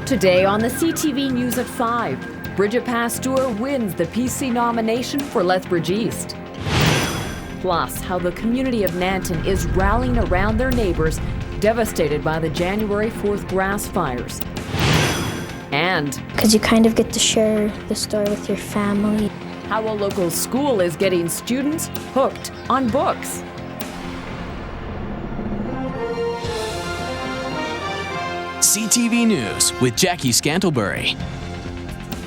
Today on the CTV News at 5, Bridget Pastoor wins the PC nomination for Lethbridge East. Plus, how the community of Nanton is rallying around their neighbors devastated by the January 4th grass fires. And because you kind of get to share the story with your family. How a local school is getting students hooked on books. CTV News with Jackie Scantlebury.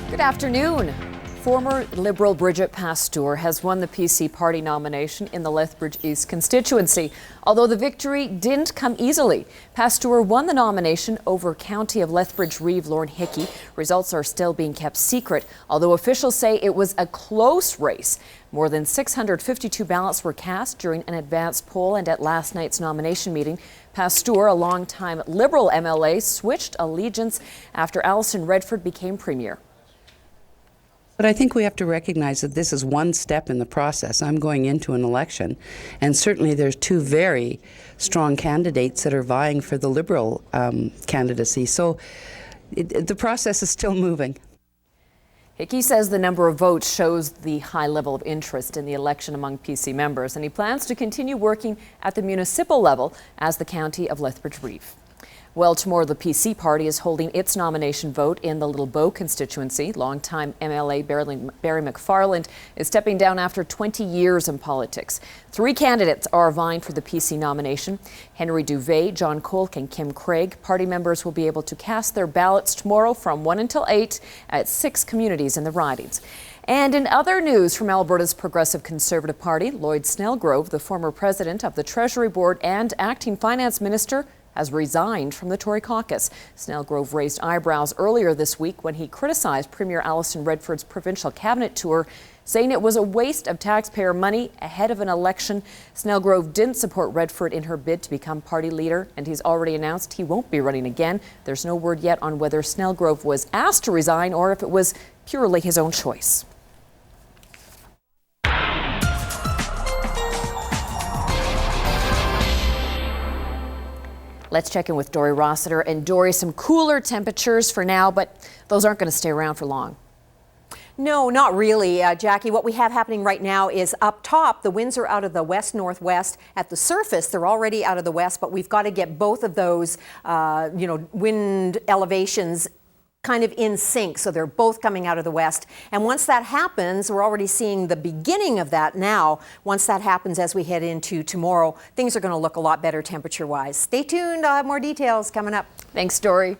Good afternoon. Former Liberal Bridget Pastoor has won the PC party nomination in the Lethbridge East constituency. Although the victory didn't come easily, Pastoor won the nomination over County of Lethbridge Reeve Lorne Hickey. Results are still being kept secret, although officials say it was a close race. More than 652 ballots were cast during an advanced poll and at last night's nomination meeting. Pastoor, a longtime Liberal MLA, switched allegiance after Alison Redford became Premier. But I think we have to recognize that this is one step in the process. I'm going into an election, and certainly there's two very strong candidates that are vying for the Liberal candidacy. So the process is still moving. Hickey says the number of votes shows the high level of interest in the election among PC members, and he plans to continue working at the municipal level as the County of Lethbridge Reeve. Well, tomorrow the PC party is holding its nomination vote in the Little Bow constituency. Longtime MLA Barry McFarland is stepping down after 20 years in politics. 3 candidates are vying for the PC nomination: Henry Duvet, John Kolk, and Kim Craig. Party members will be able to cast their ballots tomorrow from 1 until 8 at 6 communities in the ridings. And in other news from Alberta's Progressive Conservative Party, Lloyd Snellgrove, the former president of the Treasury Board and acting finance minister, has resigned from the Tory caucus. Snellgrove raised eyebrows earlier this week when he criticized Premier Alison Redford's provincial cabinet tour, saying it was a waste of taxpayer money ahead of an election. Snellgrove didn't support Redford in her bid to become party leader, and he's already announced he won't be running again. There's no word yet on whether Snellgrove was asked to resign or if it was purely his own choice. Let's check in with Dory Rossiter. And Dory, some cooler temperatures for now, but those aren't going to stay around for long. No, not really, Jackie. What we have happening right now is up top, the winds are out of the west-northwest. At the surface, they're already out of the west, but we've got to get both of those, wind elevations kind of in sync, so they're both coming out of the west. And once that happens, we're already seeing the beginning of that now. Once that happens, as we head into tomorrow, things are going to look a lot better temperature-wise. Stay tuned. I'll have more details coming up. Thanks, Dory.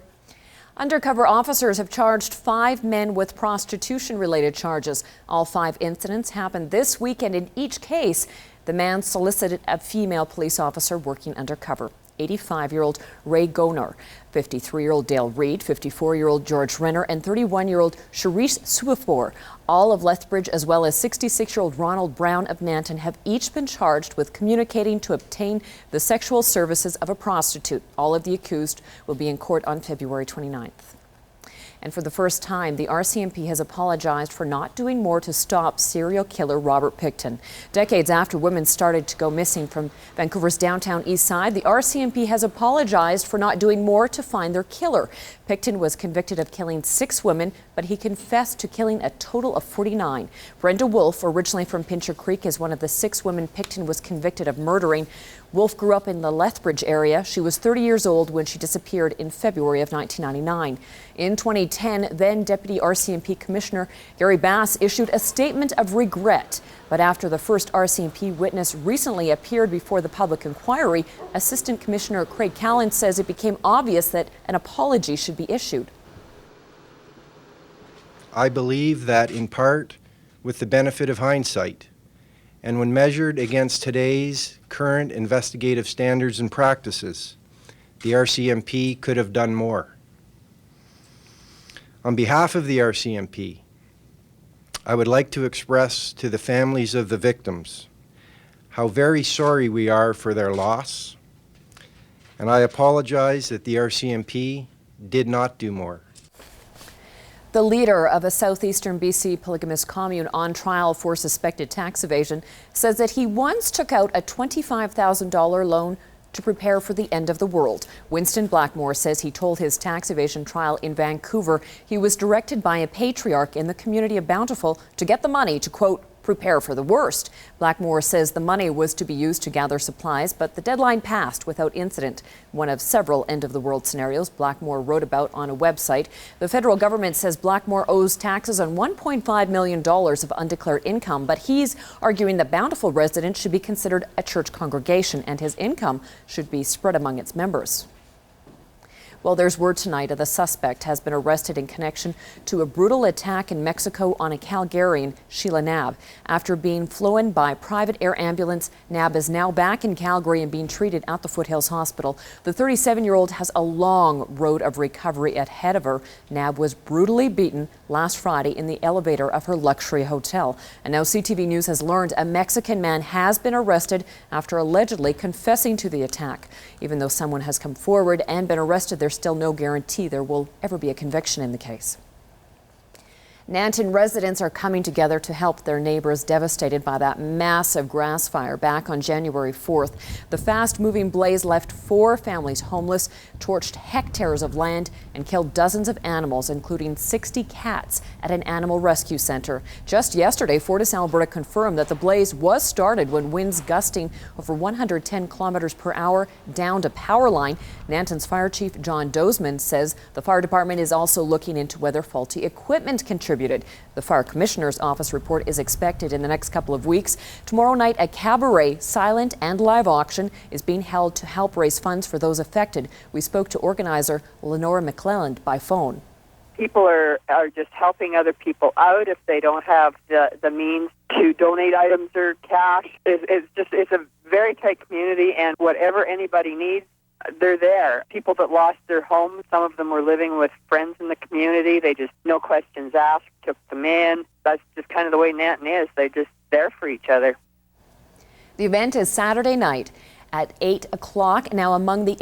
Undercover officers have charged 5 men with prostitution-related charges. All 5 incidents happened this week, and in each case, the man solicited a female police officer working undercover. 85-year-old Ray Gonor, 53-year-old Dale Reed, 54-year-old George Renner, and 31-year-old Sharice Suifor, all of Lethbridge, as well as 66-year-old Ronald Brown of Nanton, have each been charged with communicating to obtain the sexual services of a prostitute. All of the accused will be in court on February 29th. And for the first time, the RCMP has apologized for not doing more to stop serial killer Robert Pickton. Decades after women started to go missing from Vancouver's downtown east side, the RCMP has apologized for not doing more to find their killer. Pickton was convicted of killing 6 women, but he confessed to killing a total of 49. Brenda Wolfe, originally from Pincher Creek, is one of the 6 women Pickton was convicted of murdering. Wolfe grew up in the Lethbridge area. She was 30 years old when she disappeared in February of 1999. In 2010, then Deputy RCMP Commissioner Gary Bass issued a statement of regret. But after the first RCMP witness recently appeared before the public inquiry, Assistant Commissioner Craig Callan says it became obvious that an apology should be issued. I believe that in part with the benefit of hindsight, and when measured against today's current investigative standards and practices, the RCMP could have done more. On behalf of the RCMP, I would like to express to the families of the victims how very sorry we are for their loss, and I apologize that the RCMP did not do more. The leader of a southeastern BC polygamous commune on trial for suspected tax evasion says that he once took out a $25,000 loan to prepare for the end of the world. Winston Blackmore says he told his tax evasion trial in Vancouver he was directed by a patriarch in the community of Bountiful to get the money to, quote, prepare for the worst. Blackmore says the money was to be used to gather supplies, but the deadline passed without incident. One of several end-of-the-world scenarios Blackmore wrote about on a website. The federal government says Blackmore owes taxes on $1.5 million of undeclared income, but he's arguing that Bountiful residents should be considered a church congregation and his income should be spread among its members. Well, there's word tonight that the suspect has been arrested in connection to a brutal attack in Mexico on a Calgarian, Sheila Knabb. After being flown by private air ambulance, Knabb is now back in Calgary and being treated at the Foothills Hospital. The 37-year-old has a long road of recovery ahead of her. Knabb was brutally beaten last Friday in the elevator of her luxury hotel. And now CTV News has learned a Mexican man has been arrested after allegedly confessing to the attack. Even though someone has come forward and been arrested, there's still no guarantee there will ever be a conviction in the case. Nanton residents are coming together to help their neighbors devastated by that massive grass fire back on January 4th. The fast-moving blaze left 4 families homeless, torched hectares of land, and killed dozens of animals, including 60 cats at an animal rescue center. Just yesterday, Fortis Alberta confirmed that the blaze was started when winds gusting over 110 kilometers per hour downed a power line. Nanton's Fire Chief Jan.27 says the fire department is also looking into whether faulty equipment contributed. The Fire Commissioner's Office report is expected in the next couple of weeks. Tomorrow night, a cabaret, silent and live auction is being held to help raise funds for those affected. We spoke to organizer Lenora McClelland by phone. People are just helping other people out if they don't have the means to donate items or cash. It's a very tight community, and whatever anybody needs, they're there. People that lost their homes, some of them were living with friends in the community. They just, no questions asked, took them in. That's just kind of the way Nanton is. They're just there for each other. The event is Saturday night at 8 o'clock. Now, among the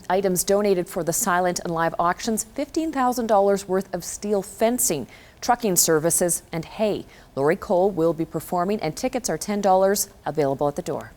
items donated for the silent and live auctions, $15,000 worth of steel fencing, trucking services, and hay. Lori Cole will be performing, and tickets are $10 available at the door.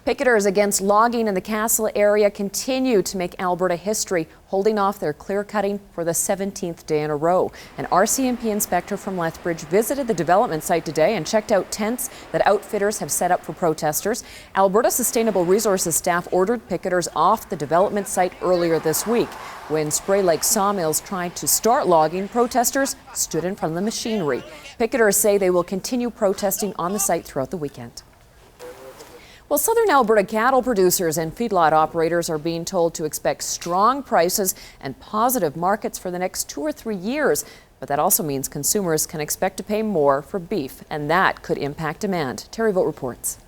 Picketers against logging in the Castle area continue to make Alberta history, holding off their clear-cutting for the 17th day in a row. An RCMP inspector from Lethbridge visited the development site today and checked out tents that outfitters have set up for protesters. Alberta Sustainable Resources staff ordered picketers off the development site earlier this week. When Spray Lake sawmills tried to start logging, protesters stood in front of the machinery. Picketers say they will continue protesting on the site throughout the weekend. Well, Southern Alberta cattle producers and feedlot operators are being told to expect strong prices and positive markets for the next 2 or 3 years. But that also means consumers can expect to pay more for beef, and that could impact demand. Terry Vogt reports.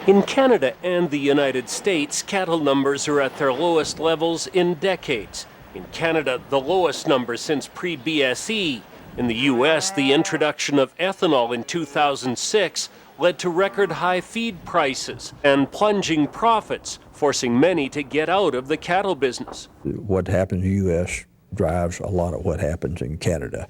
In Canada and the United States, cattle numbers are at their lowest levels in decades. In Canada, the lowest number since pre-BSE. In the U.S., the introduction of ethanol in 2006 led to record high feed prices and plunging profits, forcing many to get out of the cattle business. What happens in the U.S. drives a lot of what happens in Canada.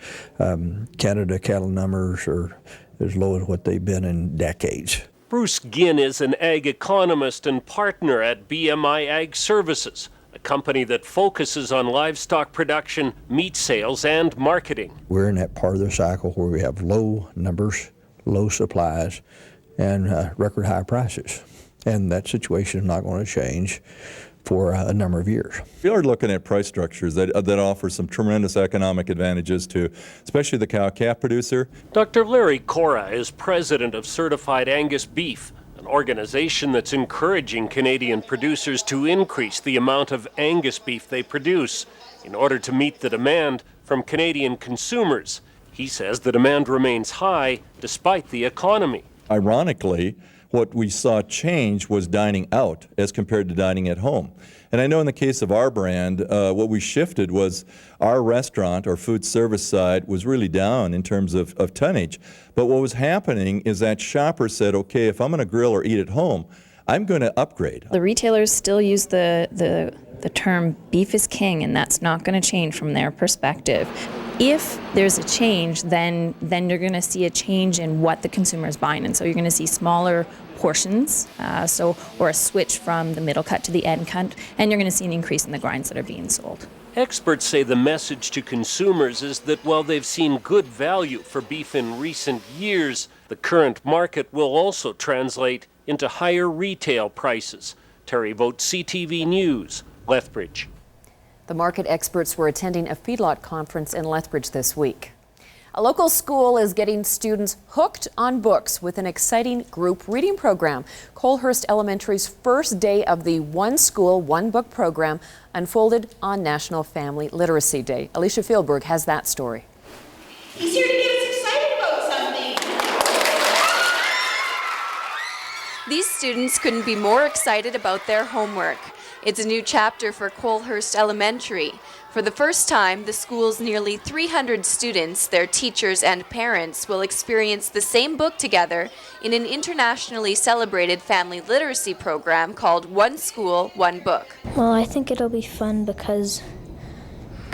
Canada cattle numbers are as low as what they've been in decades. Bruce Ginn is an ag economist and partner at BMI Ag Services, a company that focuses on livestock production, meat sales, and marketing. We're in that part of the cycle where we have low numbers, low supplies, and record high prices. And that situation is not going to change for a number of years. We are looking at price structures that offer some tremendous economic advantages to especially the cow-calf producer. Dr. Larry Cora is president of Certified Angus Beef, an organization that's encouraging Canadian producers to increase the amount of Angus beef they produce in order to meet the demand from Canadian consumers. He says the demand remains high despite the economy. Ironically, what we saw change was dining out as compared to dining at home. And I know in the case of our brand, what we shifted was our restaurant or food service side was really down in terms of tonnage. But what was happening is that shoppers said, okay, if I'm going to grill or eat at home, I'm going to upgrade. The retailers still use the term beef is king, and that's not going to change from their perspective. If there's a change, then you're going to see a change in what the consumer is buying, and so you're going to see smaller portions, or a switch from the middle cut to the end cut, and you're going to see an increase in the grinds that are being sold. Experts say the message to consumers is that while they've seen good value for beef in recent years, the current market will also translate into higher retail prices. Terry Vogt, CTV News, Lethbridge. The market experts were attending a feedlot conference in Lethbridge this week. A local school is getting students hooked on books with an exciting group reading program. Colehurst Elementary's first day of the One School, One Book program unfolded on National Family Literacy Day. Alicia Fieldberg has that story. He's here to get us excited about something. These students couldn't be more excited about their homework. It's a new chapter for Colehurst Elementary. For the first time, the school's nearly 300 students, their teachers, and parents will experience the same book together in an internationally celebrated family literacy program called One School, One Book. Well, I think it'll be fun because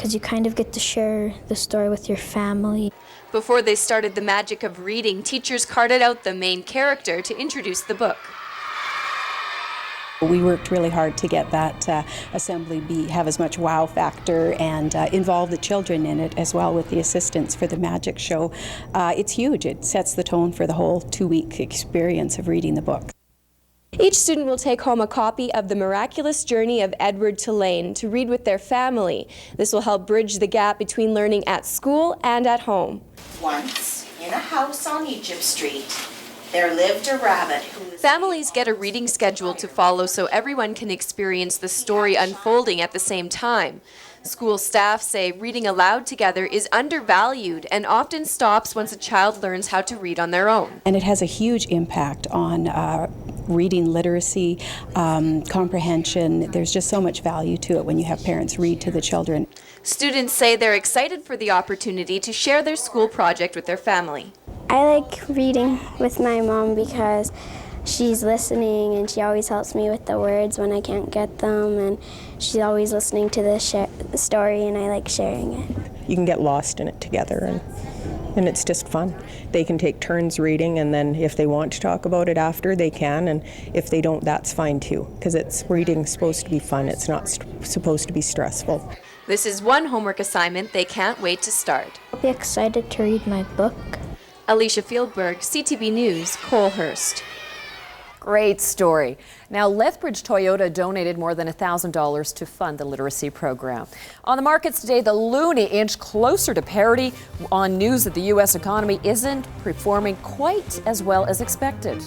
you kind of get to share the story with your family. Before they started the magic of reading, teachers carted out the main character to introduce the book. We worked really hard to get that assembly have as much wow factor and involve the children in it as well with the assistants for the magic show. It's huge. It sets the tone for the whole 2-week experience of reading the book. Each student will take home a copy of The Miraculous Journey of Edward Tulane to read with their family. This will help bridge the gap between learning at school and at home. Once, in a house on Egypt Street, there lived a rabbit who was... Families get a reading schedule to follow so everyone can experience the story unfolding at the same time. School staff say reading aloud together is undervalued and often stops once a child learns how to read on their own. And it has a huge impact on reading literacy, comprehension. There's just so much value to it when you have parents read to the children. Students say they're excited for the opportunity to share their school project with their family. I like reading with my mom because she's listening and she always helps me with the words when I can't get them, and she's always listening to the story, and I like sharing it. You can get lost in it together, and it's just fun. They can take turns reading, and then if they want to talk about it after, they can, and if they don't, that's fine too, because reading's supposed to be fun. It's not supposed to be stressful. This is one homework assignment they can't wait to start. I'll be excited to read my book. Alicia Fieldberg, CTV News, Colehurst. Great story. Now, Lethbridge Toyota donated more than $1,000 to fund the literacy program. On the markets today, the loonie inched closer to parity on news that the U.S. economy isn't performing quite as well as expected.